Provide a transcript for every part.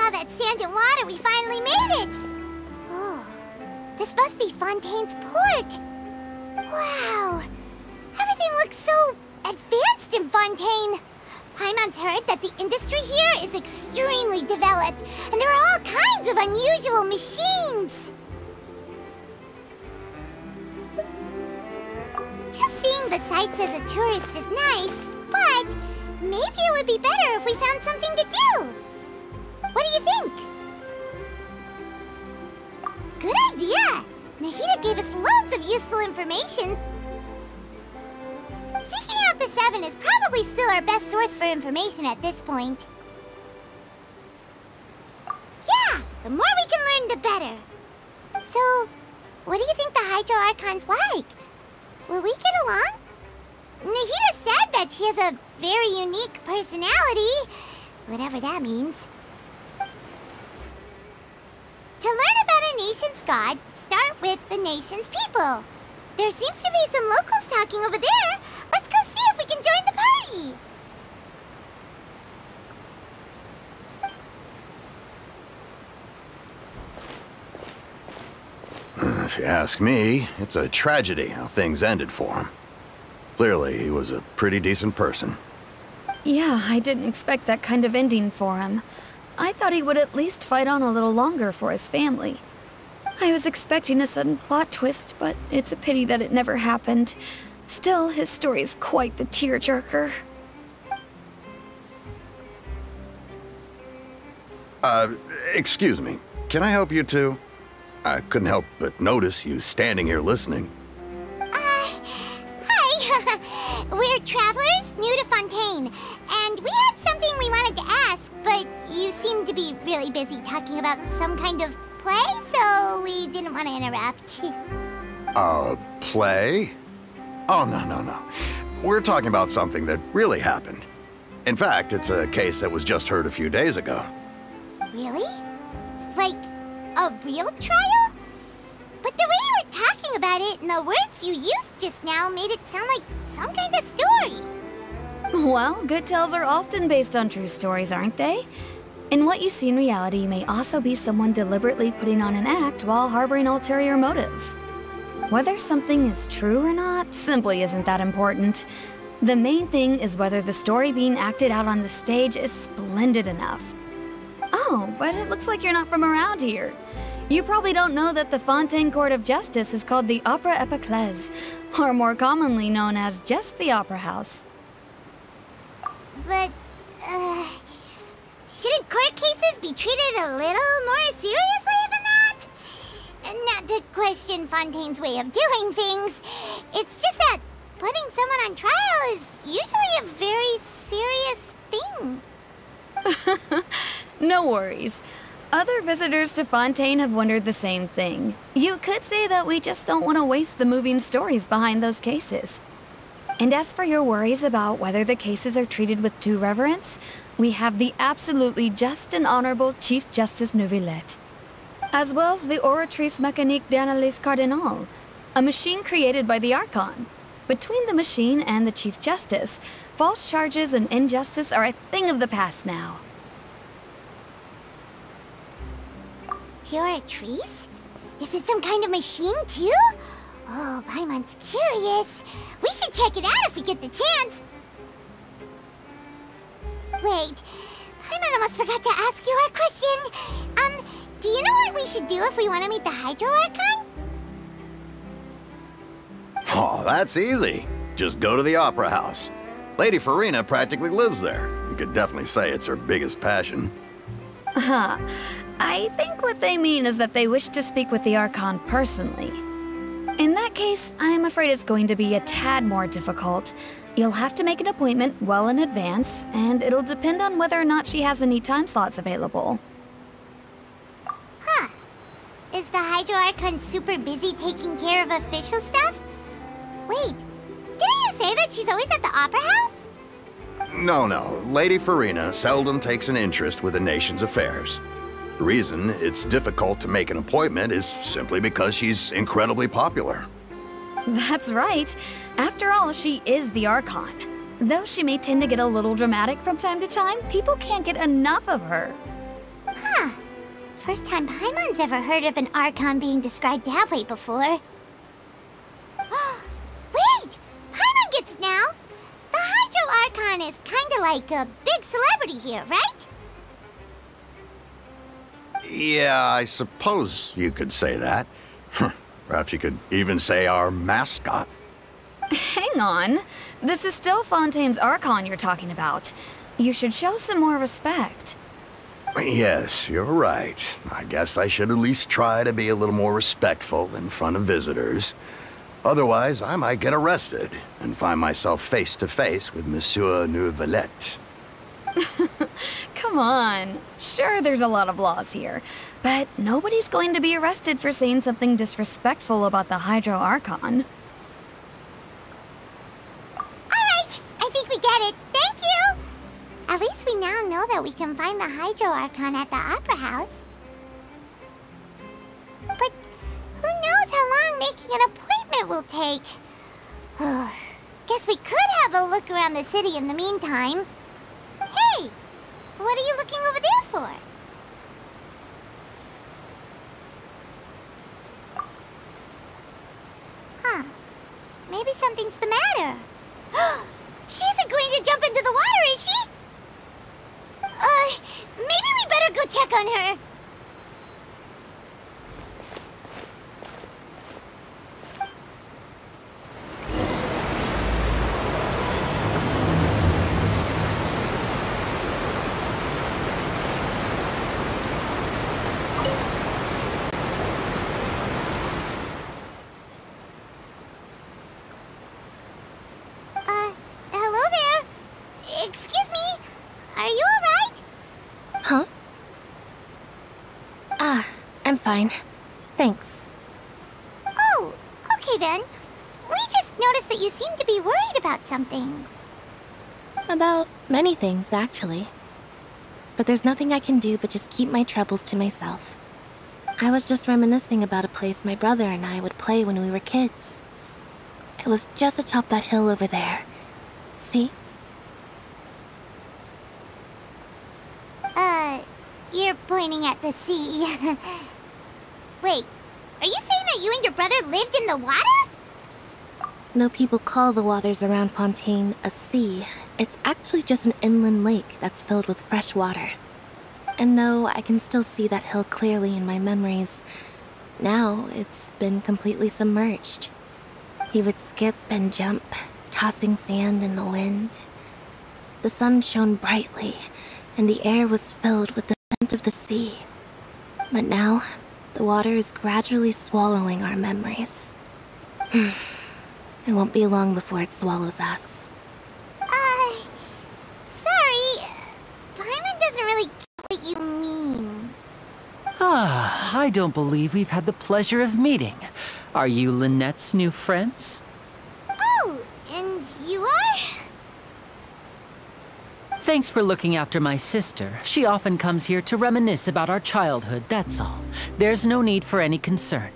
all that sand and water, we finally made it! Oh, this must be Fontaine's port. Wow, everything looks so advanced in Fontaine. Paimon's heard that the industry here is extremely developed, and there are all kinds of unusual machines. Just seeing the sights as a tourist is nice, but maybe it would be better if we found something to do. What do you think? Good idea! Nahida gave us loads of useful information. Seeking out the Seven is probably still our best source for information at this point. Yeah, the more we can learn, the better. So, what do you think the Hydro Archon's like? Will we get along? Nahida said that she has a very unique personality, whatever that means. To learn about a nation's god, start with the nation's people. There seems to be some locals talking over there. Let's go see if we can join the party. If you ask me, it's a tragedy how things ended for him. Clearly, he was a pretty decent person. Yeah, I didn't expect that kind of ending for him. I thought he would at least fight on a little longer for his family. I was expecting a sudden plot twist, but it's a pity that it never happened. Still, his story is quite the tearjerker. Excuse me. Can I help you two? I couldn't help but notice you standing here listening. Hi. We're travelers new to Fontaine, and we had something we wanted to ask, but you seem to be really busy talking about some kind of play, so we didn't want to interrupt. Play? Oh, no. We're talking about something that really happened. In fact, it's a case that was just heard a few days ago. Really? Like, a real trial? But the way you were talking about it and the words you used just now made it sound like some kind of story. Well, good tales are often based on true stories, aren't they? In what you see in reality may also be someone deliberately putting on an act while harboring ulterior motives. Whether something is true or not simply isn't that important. The main thing is whether the story being acted out on the stage is splendid enough. Oh, but it looks like you're not from around here. You probably don't know that the Fontaine Court of Justice is called the Opera Epiclese, or more commonly known as just the Opera House. But, shouldn't court cases be treated a little more seriously than that? Not to question Fontaine's way of doing things. It's just that putting someone on trial is usually a very serious thing. No worries. Other visitors to Fontaine have wondered the same thing. You could say that we just don't want to waste the moving stories behind those cases. And as for your worries about whether the cases are treated with due reverence, we have the absolutely just and honorable Chief Justice Neuvillette, as well as the Oratrice Mécanique d'Analyse Cardinal, a machine created by the Archon. Between the machine and the Chief Justice, false charges and injustice are a thing of the past now. Oratrice? Is it some kind of machine, too? Oh, Paimon's curious. We should check it out if we get the chance. Wait, Paimon almost forgot to ask you our question. Do you know what we should do if we want to meet the Hydro Archon? Oh, that's easy. Just go to the Opera House. Lady Furina practically lives there. You could definitely say it's her biggest passion. I think what they mean is that they wish to speak with the Archon personally. In that case, I'm afraid it's going to be a tad more difficult. You'll have to make an appointment well in advance, and it'll depend on whether or not she has any time slots available. Huh. Is the Hydro Archon super busy taking care of official stuff? Wait, didn't you say that she's always at the Opera House? No. Lady Furina seldom takes an interest with the nation's affairs. The reason it's difficult to make an appointment is simply because she's incredibly popular. That's right. After all, she is the Archon. Though she may tend to get a little dramatic from time to time, people can't get enough of her. Huh. First time Paimon's ever heard of an Archon being described that way before. Wait! Paimon gets it now! The Hydro Archon is kinda like a big celebrity here, right? Yeah, I suppose you could say that. Perhaps you could even say our mascot. Hang on. This is still Fontaine's Archon you're talking about. You should show some more respect. Yes, you're right. I guess I should at least try to be a little more respectful in front of visitors. Otherwise, I might get arrested and find myself face to face with Monsieur Neuvillette. Come on. Sure, there's a lot of laws here, but nobody's going to be arrested for saying something disrespectful about the Hydro Archon. Alright, I think we get it. Thank you! At least we now know that we can find the Hydro Archon at the Opera House. But who knows how long making an appointment will take? Guess we could have a look around the city in the meantime. Hey! What are you looking over there for? Huh. Maybe something's the matter. She isn't going to jump into the water, is she? Maybe we better go check on her. Hello there. Excuse me. Are you alright? Huh? I'm fine. Thanks. Oh, okay then. We just noticed that you seem to be worried about something. About many things, actually. But there's nothing I can do but just keep my troubles to myself. I was just reminiscing about a place my brother and I would play when we were kids. It was just atop that hill over there. See? You're pointing at the sea. Wait, are you saying that you and your brother lived in the water? No people call the waters around Fontaine a sea. It's actually just an inland lake that's filled with fresh water. And no, I can still see that hill clearly in my memories. Now, it's been completely submerged. He would skip and jump, tossing sand in the wind. The sun shone brightly, and the air was filled with the scent of the sea. But now, the water is gradually swallowing our memories. It won't be long before it swallows us. Sorry. Paimon doesn't really get what you mean. I don't believe we've had the pleasure of meeting. Are you Lynette's new friends? Oh, and you are? Thanks for looking after my sister. She often comes here to reminisce about our childhood, that's all. There's no need for any concern.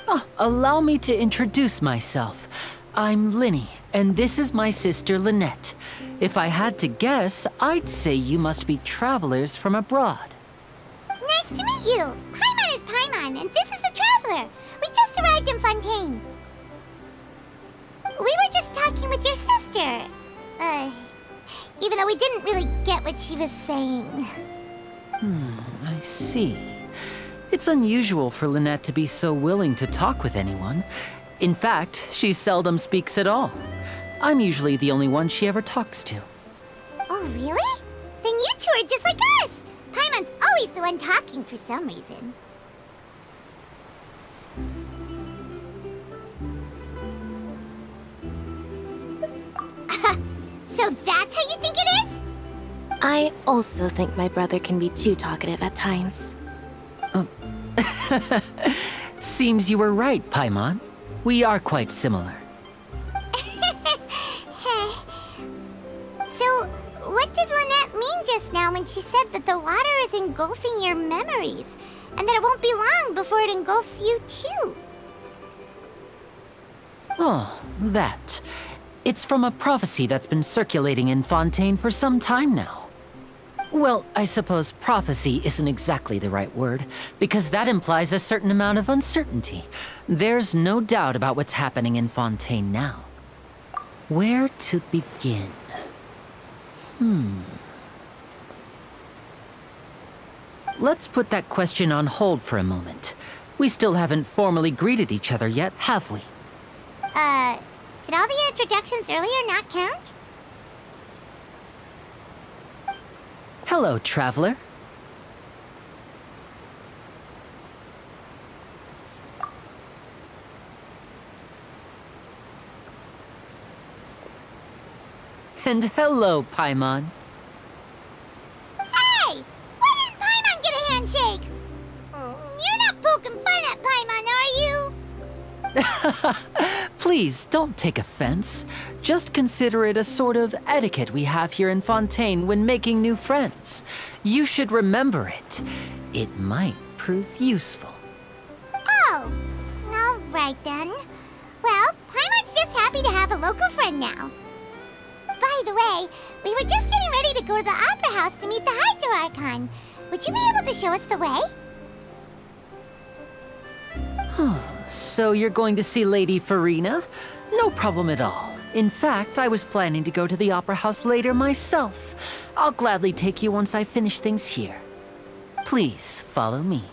Oh, allow me to introduce myself. I'm Lynnie, and this is my sister Lynette. If I had to guess, I'd say you must be travelers from abroad. Nice to meet you. Paimon is Paimon, and this is the Traveler. We just arrived in Fontaine. We were just talking with your sister. Even though we didn't really get what she was saying. I see. It's unusual for Lynette to be so willing to talk with anyone. In fact, she seldom speaks at all. I'm usually the only one she ever talks to. Oh, really? Then you two are just like us! Paimon's always the one talking for some reason. So that's how you think it is? I also think my brother can be too talkative at times. Seems you were right, Paimon. We are quite similar. So, what did Lynette mean just now when she said that the water is engulfing your memories, and that it won't be long before it engulfs you too? Oh, that. It's from a prophecy that's been circulating in Fontaine for some time now. Well, I suppose prophecy isn't exactly the right word, because that implies a certain amount of uncertainty. There's no doubt about what's happening in Fontaine now. Where to begin? Let's put that question on hold for a moment. We still haven't formally greeted each other yet, have we? Did all the introductions earlier not count? Hello, traveler. And hello, Paimon. Hey! Why didn't Paimon get a handshake? You're not poking fun at Paimon, are you? Please, don't take offense. Just consider it a sort of etiquette we have here in Fontaine when making new friends. You should remember it. It might prove useful. Oh, all right then. Well, Paimon's just happy to have a local friend now. By the way, we were just getting ready to go to the Opera House to meet the Hydro Archon. Would you be able to show us the way? So you're going to see Lady Furina? No problem at all. In fact, I was planning to go to the Opera House later myself. I'll gladly take you once I finish things here. Please follow me.